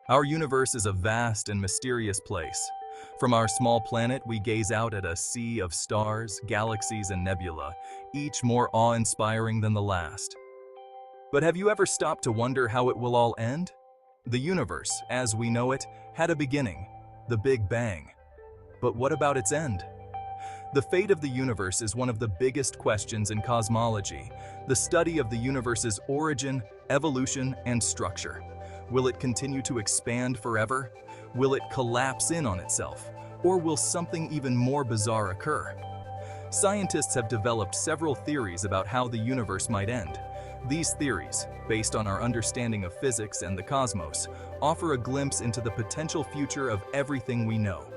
Our universe is a vast and mysterious place. From our small planet, we gaze out at a sea of stars, galaxies, and nebula, each more awe-inspiring than the last. But have you ever stopped to wonder how it will all end? The universe, as we know it, had a beginning, the Big Bang. But what about its end? The fate of the universe is one of the biggest questions in cosmology, the study of the universe's origin, evolution, and structure. Will it continue to expand forever? Will it collapse in on itself? Or will something even more bizarre occur? Scientists have developed several theories about how the universe might end. These theories, based on our understanding of physics and the cosmos, offer a glimpse into the potential future of everything we know.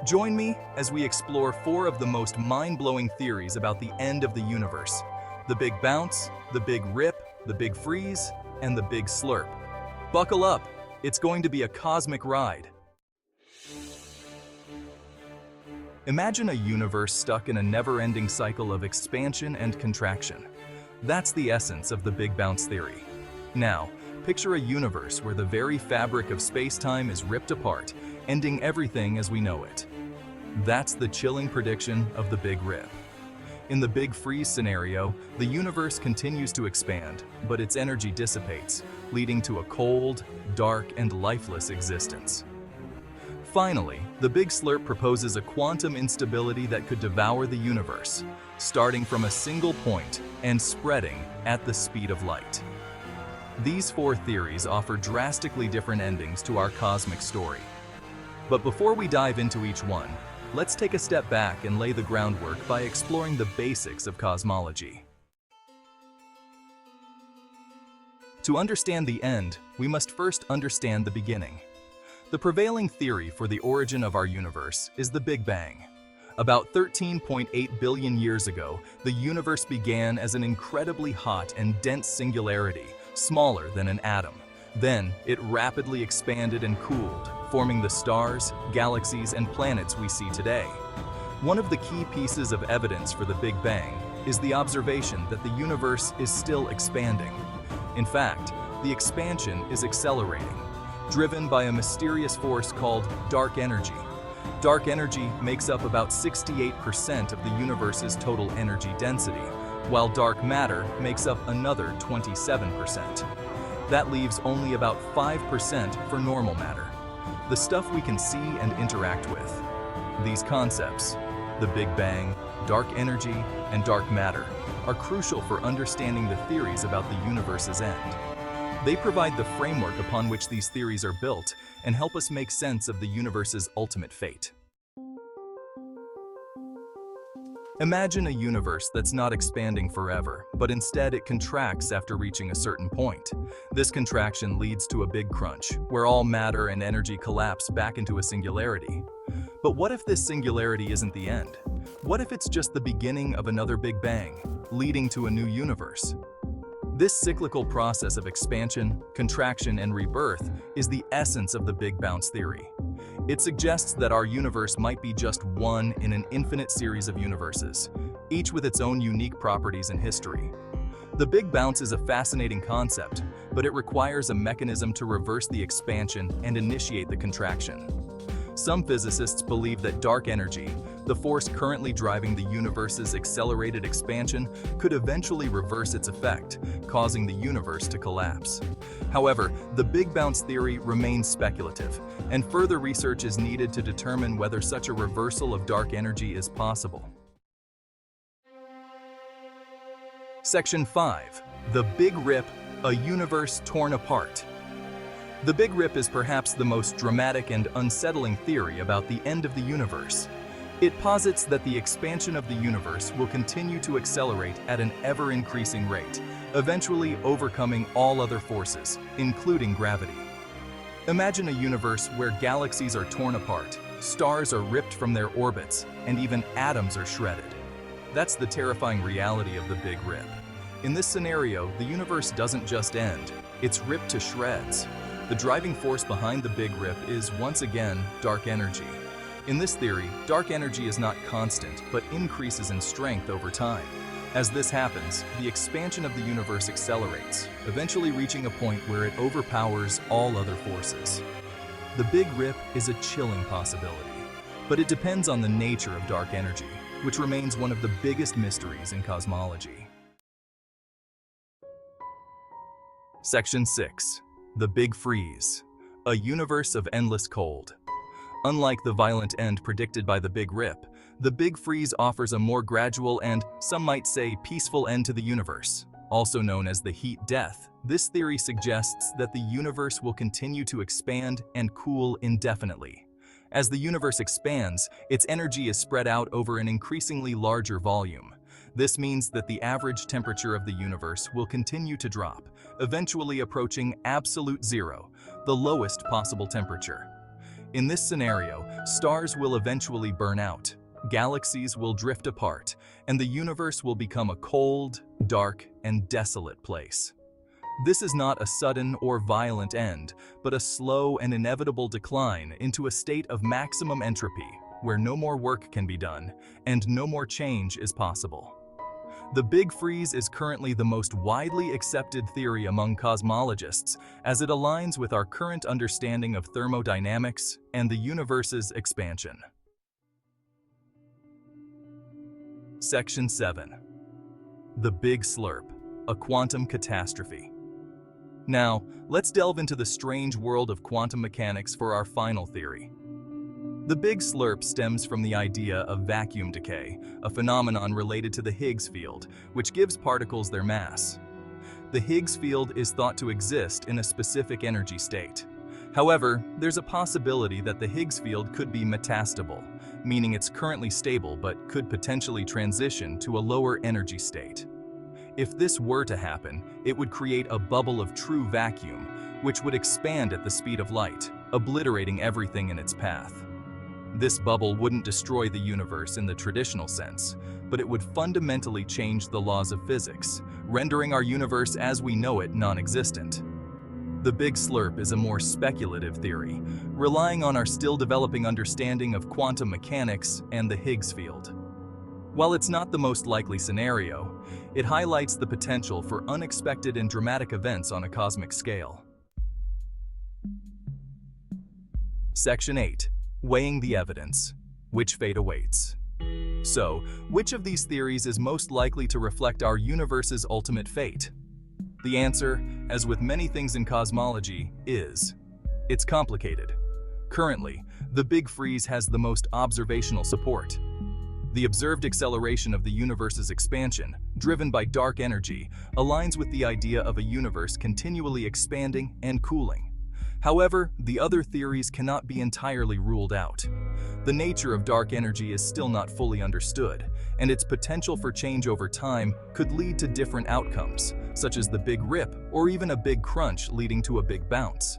Join me as we explore four of the most mind-blowing theories about the end of the universe: the Big Bounce, the Big Rip, the Big Freeze, and the Big Slurp. Buckle up, it's going to be a cosmic ride. Imagine a universe stuck in a never-ending cycle of expansion and contraction. That's the essence of the Big Bounce theory. Now, picture a universe where the very fabric of space-time is ripped apart, ending everything as we know it. That's the chilling prediction of the Big Rip. In the Big Freeze scenario, the universe continues to expand, but its energy dissipates, leading to a cold, dark, and lifeless existence. Finally, the Big Slurp proposes a quantum instability that could devour the universe, starting from a single point and spreading at the speed of light. These four theories offer drastically different endings to our cosmic story. But before we dive into each one, let's take a step back and lay the groundwork by exploring the basics of cosmology. To understand the end, we must first understand the beginning. The prevailing theory for the origin of our universe is the Big Bang. About 13.8 billion years ago, the universe began as an incredibly hot and dense singularity, smaller than an atom. Then, it rapidly expanded and cooled, forming the stars, galaxies, and planets we see today. One of the key pieces of evidence for the Big Bang is the observation that the universe is still expanding. In fact, the expansion is accelerating, driven by a mysterious force called dark energy. Dark energy makes up about 68% of the universe's total energy density, while dark matter makes up another 27%. That leaves only about 5% for normal matter, the stuff we can see and interact with. These concepts, the Big Bang, dark energy, and dark matter, are crucial for understanding the theories about the universe's end. They provide the framework upon which these theories are built and help us make sense of the universe's ultimate fate. Imagine a universe that's not expanding forever, but instead it contracts after reaching a certain point. This contraction leads to a big crunch, where all matter and energy collapse back into a singularity. But what if this singularity isn't the end? What if it's just the beginning of another Big Bang, leading to a new universe? This cyclical process of expansion, contraction, and rebirth is the essence of the Big Bounce theory. It suggests that our universe might be just one in an infinite series of universes, each with its own unique properties and history. The Big Bounce is a fascinating concept, but it requires a mechanism to reverse the expansion and initiate the contraction. Some physicists believe that dark energy, the force currently driving the universe's accelerated expansion, could eventually reverse its effect, causing the universe to collapse. However, the Big Bounce theory remains speculative, and further research is needed to determine whether such a reversal of dark energy is possible. Section 5. The Big Rip, a universe torn apart. The Big Rip is perhaps the most dramatic and unsettling theory about the end of the universe. It posits that the expansion of the universe will continue to accelerate at an ever-increasing rate, eventually overcoming all other forces, including gravity. Imagine a universe where galaxies are torn apart, stars are ripped from their orbits, and even atoms are shredded. That's the terrifying reality of the Big Rip. In this scenario, the universe doesn't just end, it's ripped to shreds. The driving force behind the Big Rip is, once again, dark energy. In this theory, dark energy is not constant, but increases in strength over time. As this happens, the expansion of the universe accelerates, eventually reaching a point where it overpowers all other forces. The Big Rip is a chilling possibility, but it depends on the nature of dark energy, which remains one of the biggest mysteries in cosmology. Section 6. The Big Freeze, a universe of endless cold. Unlike the violent end predicted by the Big Rip, the Big Freeze offers a more gradual and, some might say, peaceful end to the universe. Also known as the heat death, this theory suggests that the universe will continue to expand and cool indefinitely. As the universe expands, its energy is spread out over an increasingly larger volume. This means that the average temperature of the universe will continue to drop, eventually approaching absolute zero, the lowest possible temperature. In this scenario, stars will eventually burn out, galaxies will drift apart, and the universe will become a cold, dark, and desolate place. This is not a sudden or violent end, but a slow and inevitable decline into a state of maximum entropy, where no more work can be done, and no more change is possible. The Big Freeze is currently the most widely accepted theory among cosmologists, as it aligns with our current understanding of thermodynamics and the universe's expansion. Section 7. The Big Slurp, a quantum catastrophe. Now, let's delve into the strange world of quantum mechanics for our final theory. The Big Slurp stems from the idea of vacuum decay, a phenomenon related to the Higgs field, which gives particles their mass. The Higgs field is thought to exist in a specific energy state. However, there's a possibility that the Higgs field could be metastable, meaning it's currently stable but could potentially transition to a lower energy state. If this were to happen, it would create a bubble of true vacuum, which would expand at the speed of light, obliterating everything in its path. This bubble wouldn't destroy the universe in the traditional sense, but it would fundamentally change the laws of physics, rendering our universe as we know it non-existent. The Big Slurp is a more speculative theory, relying on our still developing understanding of quantum mechanics and the Higgs field. While it's not the most likely scenario, it highlights the potential for unexpected and dramatic events on a cosmic scale. Section 8. Weighing the evidence. Which fate awaits? So, which of these theories is most likely to reflect our universe's ultimate fate? The answer, as with many things in cosmology, is: it's complicated. Currently, the Big Freeze has the most observational support. The observed acceleration of the universe's expansion, driven by dark energy, aligns with the idea of a universe continually expanding and cooling. However, the other theories cannot be entirely ruled out. The nature of dark energy is still not fully understood, and its potential for change over time could lead to different outcomes, such as the Big Rip or even a big crunch leading to a big bounce.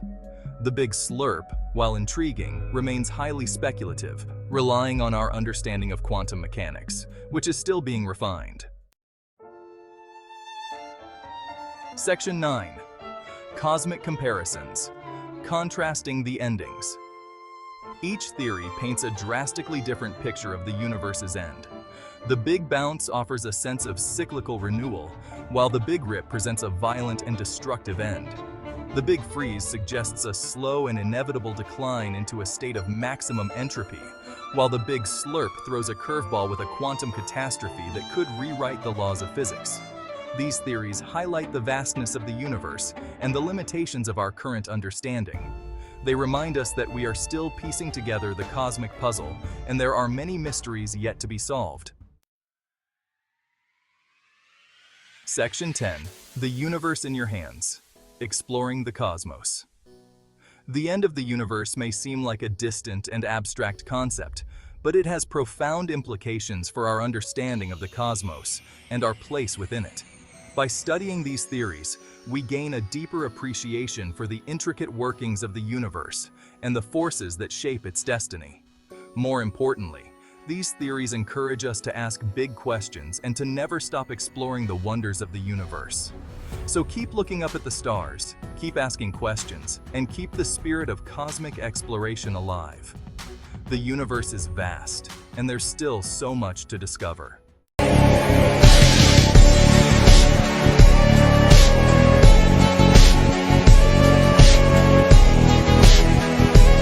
The Big Slurp, while intriguing, remains highly speculative, relying on our understanding of quantum mechanics, which is still being refined. Section 9. Cosmic comparisons. Contrasting the endings. Each theory paints a drastically different picture of the universe's end. The Big Bounce offers a sense of cyclical renewal, while the Big Rip presents a violent and destructive end. The Big Freeze suggests a slow and inevitable decline into a state of maximum entropy, while the Big Slurp throws a curveball with a quantum catastrophe that could rewrite the laws of physics. These theories highlight the vastness of the universe and the limitations of our current understanding. They remind us that we are still piecing together the cosmic puzzle, and there are many mysteries yet to be solved. Section 10. The Universe in Your Hands. Exploring the cosmos. The end of the universe may seem like a distant and abstract concept, but it has profound implications for our understanding of the cosmos and our place within it. By studying these theories, we gain a deeper appreciation for the intricate workings of the universe and the forces that shape its destiny. More importantly, these theories encourage us to ask big questions and to never stop exploring the wonders of the universe. So keep looking up at the stars, keep asking questions, and keep the spirit of cosmic exploration alive. The universe is vast, and there's still so much to discover.